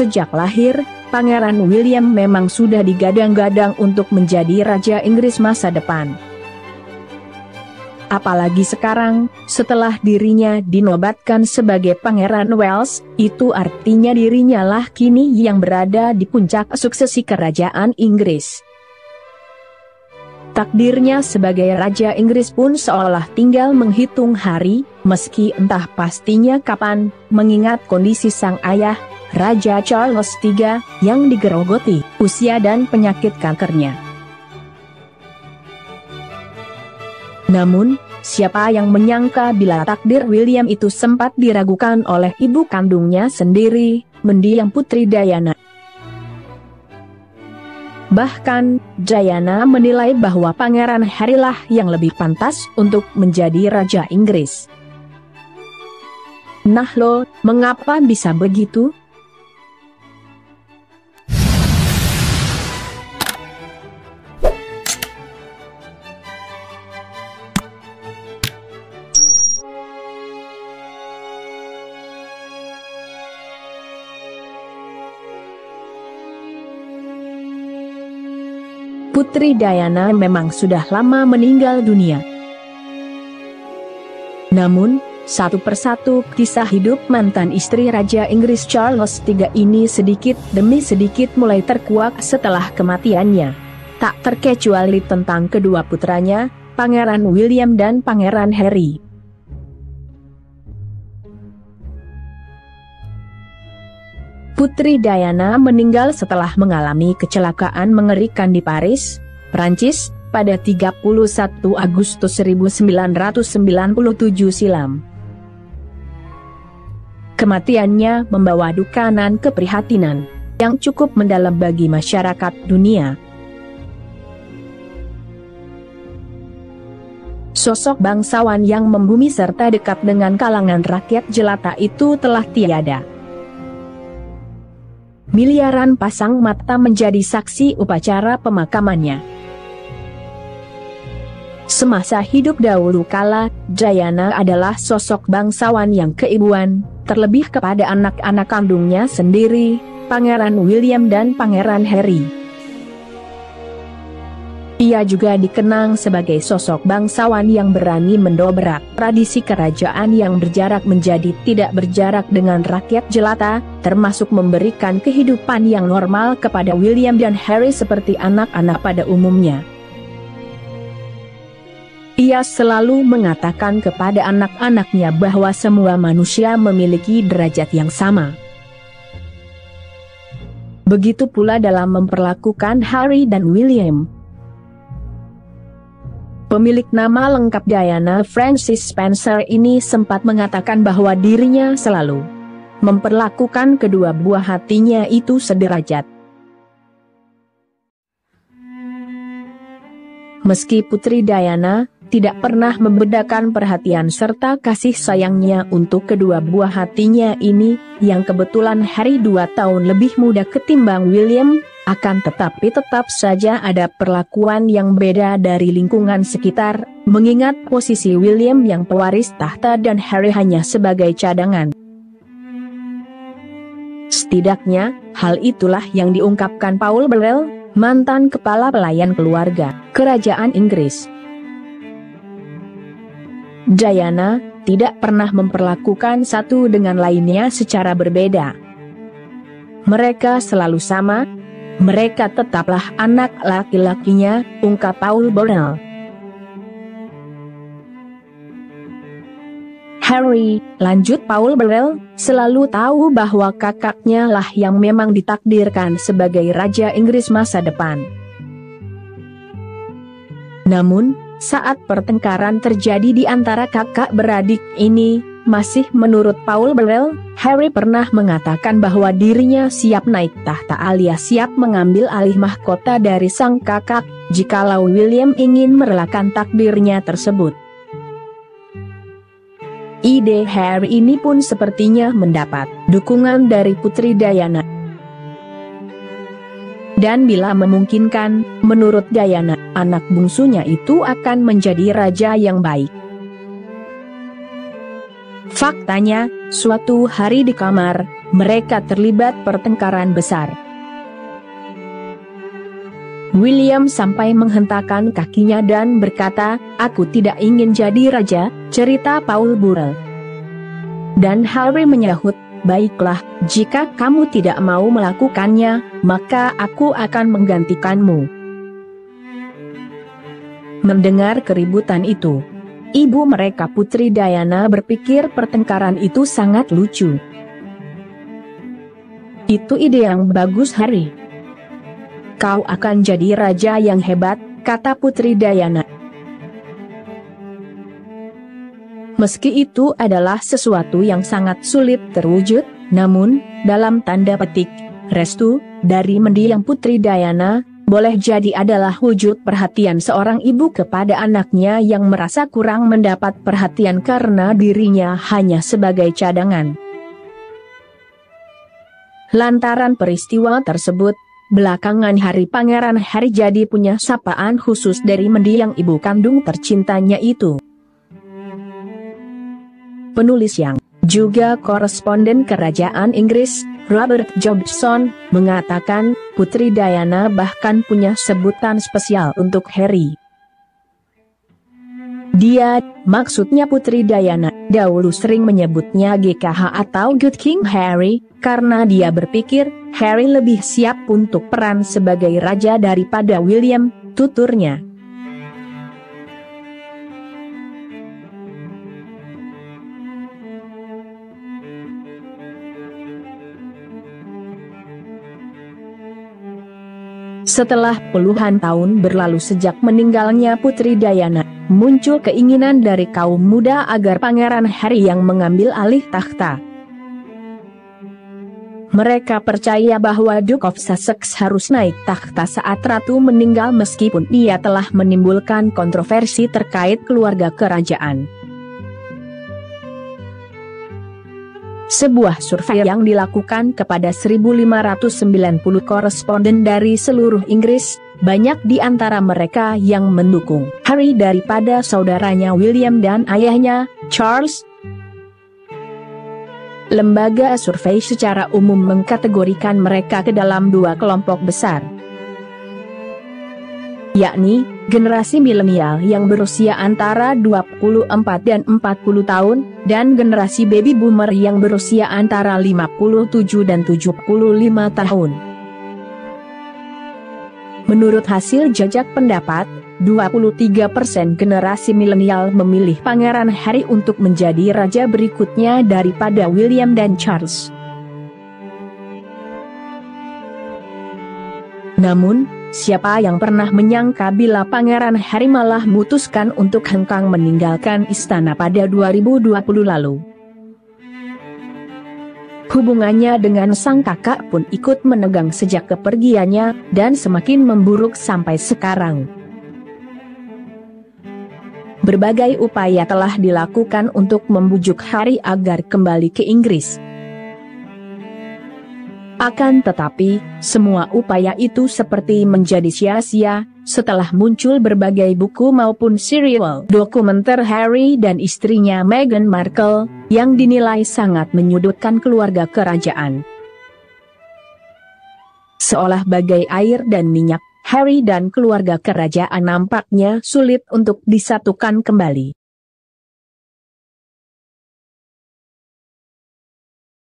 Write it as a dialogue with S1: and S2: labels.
S1: Sejak lahir, Pangeran William memang sudah digadang-gadang untuk menjadi Raja Inggris masa depan. Apalagi sekarang, setelah dirinya dinobatkan sebagai Pangeran Wales, itu artinya dirinya lah kini yang berada di puncak suksesi kerajaan Inggris. Takdirnya sebagai Raja Inggris pun seolah tinggal menghitung hari, meski entah pastinya kapan, mengingat kondisi sang ayah, Raja Charles III, yang digerogoti usia dan penyakit kankernya. Namun, siapa yang menyangka bila takdir William itu sempat diragukan oleh ibu kandungnya sendiri, mendiang Putri Diana. Bahkan, Diana menilai bahwa Pangeran Harry lah yang lebih pantas untuk menjadi Raja Inggris. Nah lo, mengapa bisa begitu? Putri Diana memang sudah lama meninggal dunia. Namun, satu persatu kisah hidup mantan istri Raja Inggris Charles III ini sedikit demi sedikit mulai terkuak setelah kematiannya. Tak terkecuali tentang kedua putranya, Pangeran William dan Pangeran Harry. Putri Diana meninggal setelah mengalami kecelakaan mengerikan di Paris, Prancis, pada 31 Agustus 1997 silam. Kematiannya membawa duka dan keprihatinan yang cukup mendalam bagi masyarakat dunia. Sosok bangsawan yang membumi serta dekat dengan kalangan rakyat jelata itu telah tiada. Miliaran pasang mata menjadi saksi upacara pemakamannya. Semasa hidup dahulu kala, Diana adalah sosok bangsawan yang keibuan, terlebih kepada anak-anak kandungnya sendiri, Pangeran William dan Pangeran Harry. Ia juga dikenang sebagai sosok bangsawan yang berani mendobrak tradisi kerajaan yang berjarak menjadi tidak berjarak dengan rakyat jelata, termasuk memberikan kehidupan yang normal kepada William dan Harry seperti anak-anak pada umumnya. Ia selalu mengatakan kepada anak-anaknya bahwa semua manusia memiliki derajat yang sama. Begitu pula dalam memperlakukan Harry dan William. Pemilik nama lengkap Diana Frances Spencer ini sempat mengatakan bahwa dirinya selalu memperlakukan kedua buah hatinya itu sederajat. Meski Putri Diana tidak pernah membedakan perhatian serta kasih sayangnya untuk kedua buah hatinya ini, yang kebetulan Harry 2 tahun lebih muda ketimbang William, akan tetapi tetap saja ada perlakuan yang beda dari lingkungan sekitar, mengingat posisi William yang pewaris tahta dan Harry hanya sebagai cadangan. Setidaknya, hal itulah yang diungkapkan Paul Burrell, mantan kepala pelayan keluarga Kerajaan Inggris. Diana tidak pernah memperlakukan satu dengan lainnya secara berbeda. Mereka selalu sama. Mereka tetaplah anak laki-lakinya, ungkap Paul Burrell. Harry, lanjut Paul Burrell, selalu tahu bahwa kakaknya lah yang memang ditakdirkan sebagai Raja Inggris masa depan. Namun, saat pertengkaran terjadi di antara kakak beradik ini, masih menurut Paul Burrell, Harry pernah mengatakan bahwa dirinya siap naik tahta alias siap mengambil alih mahkota dari sang kakak, jikalau William ingin merelakan takdirnya tersebut. Ide Harry ini pun sepertinya mendapat dukungan dari Putri Diana. Dan bila memungkinkan, menurut Diana, anak bungsunya itu akan menjadi raja yang baik. Faktanya, suatu hari di kamar, mereka terlibat pertengkaran besar. William sampai menghentakkan kakinya dan berkata, "Aku tidak ingin jadi raja," cerita Paul Burrell. Dan Harry menyahut, "Baiklah, jika kamu tidak mau melakukannya, maka aku akan menggantikanmu." Mendengar keributan itu, ibu mereka Putri Diana berpikir pertengkaran itu sangat lucu. "Itu ide yang bagus, Harry. Kau akan jadi raja yang hebat," kata Putri Diana. Meski itu adalah sesuatu yang sangat sulit terwujud, namun, dalam tanda petik, restu dari mendiang Putri Diana boleh jadi adalah wujud perhatian seorang ibu kepada anaknya yang merasa kurang mendapat perhatian karena dirinya hanya sebagai cadangan. Lantaran peristiwa tersebut, belakangan hari Pangeran Harry jadi punya sapaan khusus dari mendiang ibu kandung tercintanya itu. Penulis yang juga koresponden kerajaan Inggris, Robert Jobson, mengatakan, Putri Diana bahkan punya sebutan spesial untuk Harry. Dia, maksudnya Putri Diana, dahulu sering menyebutnya GKH atau Good King Harry, karena dia berpikir, Harry lebih siap untuk peran sebagai raja daripada William, tuturnya. Setelah puluhan tahun berlalu sejak meninggalnya Putri Diana, muncul keinginan dari kaum muda agar Pangeran Harry yang mengambil alih takhta. Mereka percaya bahwa Duke of Sussex harus naik takhta saat ratu meninggal meskipun ia telah menimbulkan kontroversi terkait keluarga kerajaan. Sebuah survei yang dilakukan kepada 1.590 koresponden dari seluruh Inggris, banyak di antara mereka yang mendukung Harry daripada saudaranya William dan ayahnya, Charles. Lembaga survei secara umum mengkategorikan mereka ke dalam dua kelompok besar, yakni generasi milenial yang berusia antara 24 dan 40 tahun, dan generasi baby boomer yang berusia antara 57 dan 75 tahun. Menurut hasil jajak pendapat, 23% generasi milenial memilih Pangeran Harry untuk menjadi raja berikutnya daripada William dan Charles. Namun, siapa yang pernah menyangka bila Pangeran Harry malah memutuskan untuk hengkang meninggalkan istana pada 2020 lalu. Hubungannya dengan sang kakak pun ikut menegang sejak kepergiannya, dan semakin memburuk sampai sekarang. Berbagai upaya telah dilakukan untuk membujuk Harry agar kembali ke Inggris. Akan tetapi, semua upaya itu seperti menjadi sia-sia, setelah muncul berbagai buku maupun serial dokumenter Harry dan istrinya Meghan Markle, yang dinilai sangat menyudutkan keluarga kerajaan. Seolah bagai air dan minyak, Harry dan keluarga kerajaan nampaknya sulit untuk disatukan kembali.